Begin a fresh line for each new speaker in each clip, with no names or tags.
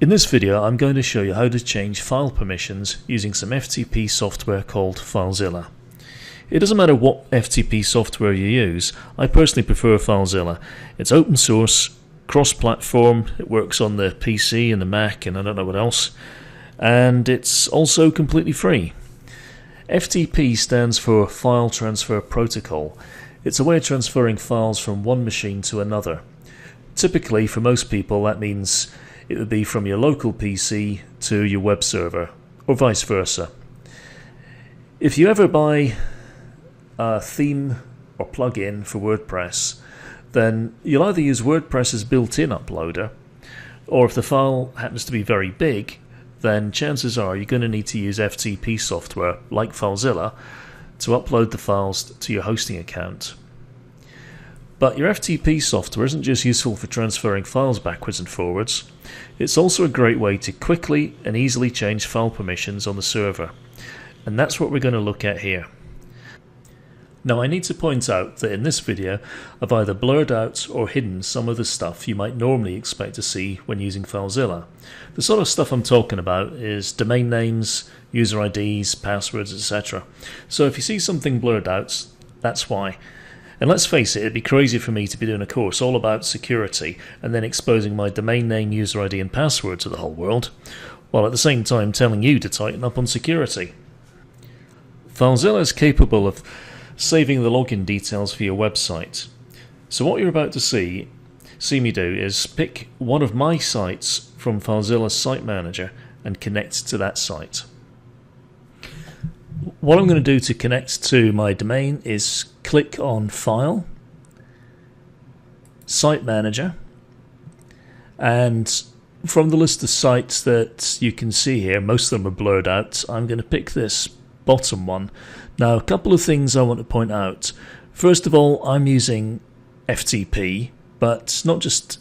In this video, I'm going to show you how to change file permissions using some FTP software called FileZilla. It doesn't matter what FTP software you use. I personally prefer FileZilla. It's open source, cross-platform, it works on the PC and the Mac and I don't know what else, and it's also completely free. FTP stands for File Transfer Protocol. It's a way of transferring files from one machine to another. Typically, for most people, that means it would be from your local PC to your web server, or vice versa. If you ever buy a theme or plugin for WordPress, then you'll either use WordPress's built-in uploader, or if the file happens to be very big, then chances are you're going to need to use FTP software, like FileZilla, to upload the files to your hosting account. But your FTP software isn't just useful for transferring files backwards and forwards, it's also a great way to quickly and easily change file permissions on the server. And that's what we're going to look at here. Now I need to point out that in this video I've either blurred out or hidden some of the stuff you might normally expect to see when using FileZilla. The sort of stuff I'm talking about is domain names, user IDs, passwords, etc. So if you see something blurred out, that's why. And let's face it, it'd be crazy for me to be doing a course all about security and then exposing my domain name, user ID and password to the whole world, while at the same time telling you to tighten up on security. FileZilla is capable of saving the login details for your website. So what you're about to see me do is pick one of my sites from FileZilla's Site Manager and connect to that site. What I'm going to do to connect to my domain is click on File, Site Manager, and from the list of sites that you can see here, most of them are blurred out, I'm going to pick this bottom one. Now a couple of things I want to point out. First of all, I'm using FTP, but not just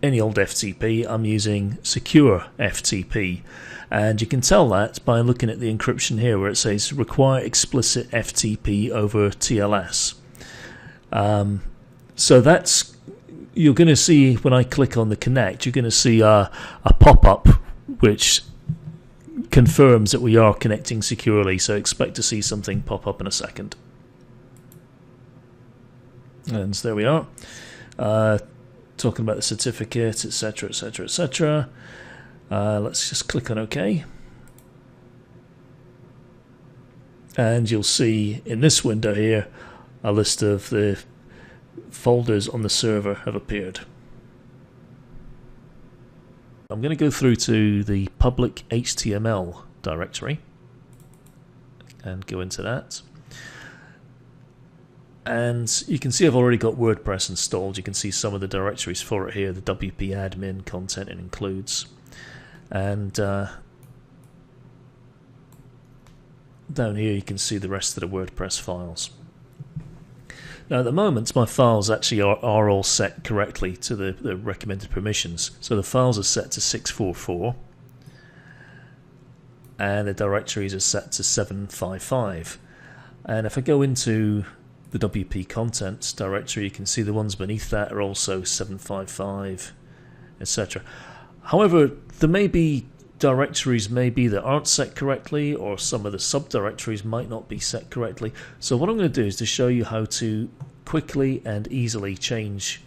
any old FTP, I'm using secure FTP. And you can tell that by looking at the encryption here where it says require explicit FTP over TLS. So that's, you're going to see when I click on the connect, you're going to see a pop-up which confirms that we are connecting securely, so expect to see something pop up in a second. And so there we are. Talking about the certificate, etc, etc, etc. Let's just click on OK. And you'll see in this window here a list of the folders on the server have appeared. I'm going to go through to the public HTML directory and go into that. And you can see I've already got WordPress installed. You can see some of the directories for it here, the WP admin, content and includes. And down here you can see the rest of the WordPress files. Now at the moment my files actually are all set correctly to the recommended permissions. So the files are set to 644 and the directories are set to 755. And if I go into the WP contents directory, you can see the ones beneath that are also 755, etc. However, there may be directories that aren't set correctly, or some of the subdirectories might not be set correctly. So what I'm going to do is to show you how to quickly and easily change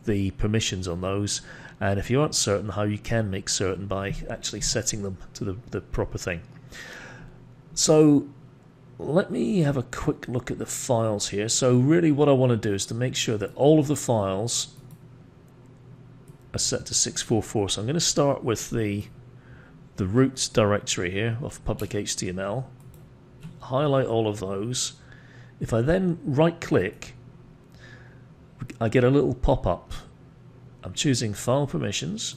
the permissions on those, and if you aren't certain, how you can make certain by actually setting them to the proper thing. So let me have a quick look at the files here. So really what I want to do is to make sure that all of the files are set to 644. So I'm going to start with the root directory here of public HTML, highlight all of those. If I then right click, I get a little pop-up. I'm choosing file permissions,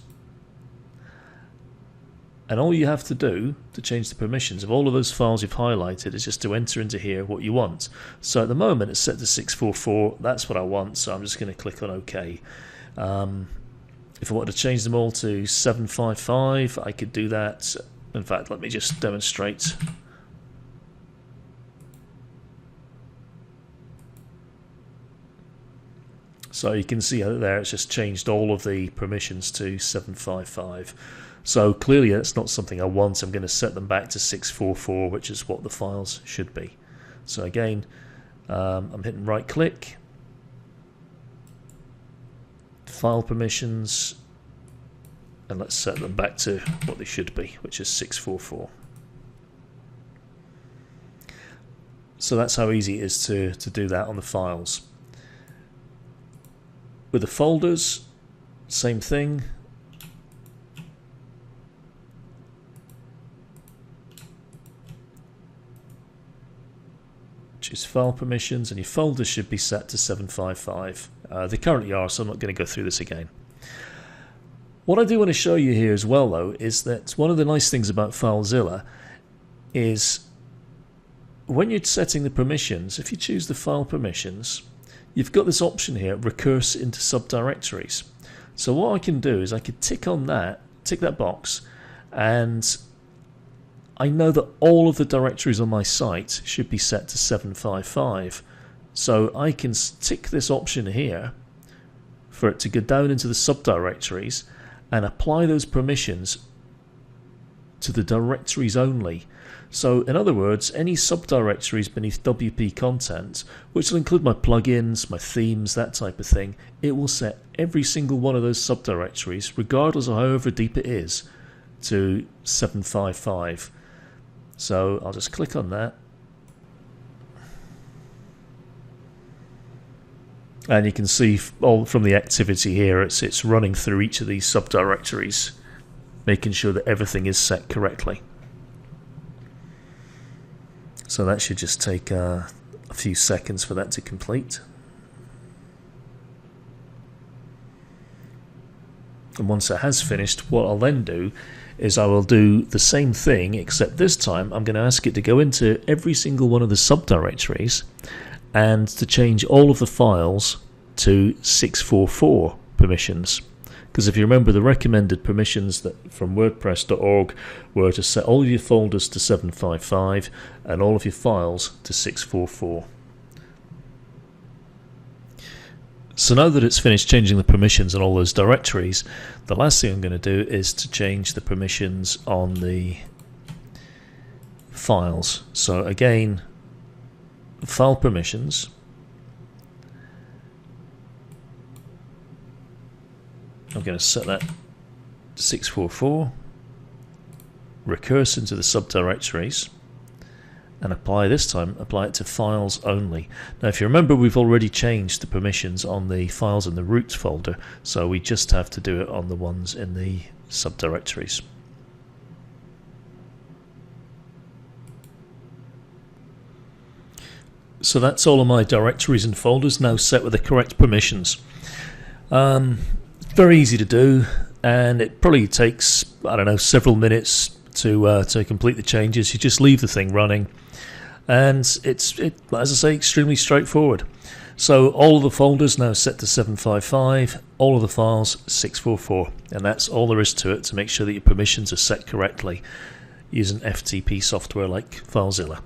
and all you have to do to change the permissions of all of those files you've highlighted is just to enter into here what you want. So at the moment it's set to 644, that's what I want, so I'm just going to click on OK. If I wanted to change them all to 755, I could do that. In fact, let me just demonstrate. So you can see there it's just changed all of the permissions to 755. So clearly that's not something I want. I'm going to set them back to 644, which is what the files should be. So again, I'm hitting right click, file permissions, and let's set them back to what they should be, which is 644. So that's how easy it is to do that on the files. With the folders, same thing. Choose file permissions, and your folders should be set to 755. They currently are, so I'm not going to go through this again. What I do want to show you here as well, though, is that one of the nice things about FileZilla is when you're setting the permissions, if you choose the file permissions, you've got this option here, recurse into subdirectories. So what I can do is I could tick that box, and I know that all of the directories on my site should be set to 755. So I can tick this option here for it to go down into the subdirectories and apply those permissions to the directories only. So in other words, any subdirectories beneath WP content, which will include my plugins, my themes, that type of thing, it will set every single one of those subdirectories, regardless of however deep it is, to 755. So I'll just click on that. And you can see all from the activity here, it's running through each of these subdirectories, making sure that everything is set correctly. So that should just take a few seconds for that to complete. And once it has finished, what I'll then do is I will do the same thing, except this time I'm going to ask it to go into every single one of the subdirectories and to change all of the files to 644 permissions. Because if you remember, the recommended permissions that from WordPress.org were to set all of your folders to 755 and all of your files to 644. So now that it's finished changing the permissions on all those directories, the last thing I'm going to do is to change the permissions on the files. So again, file permissions. I'm going to set that to 644, recurse into the subdirectories, and apply it to files only. Now if you remember, we've already changed the permissions on the files in the root folder, so we just have to do it on the ones in the subdirectories. So that's all of my directories and folders now set with the correct permissions. Very easy to do, and it probably takes, I don't know, several minutes to complete the changes. You just leave the thing running, and it's as I say, extremely straightforward. So all of the folders now set to 755, all of the files 644, and that's all there is to it to make sure that your permissions are set correctly using FTP software like FileZilla.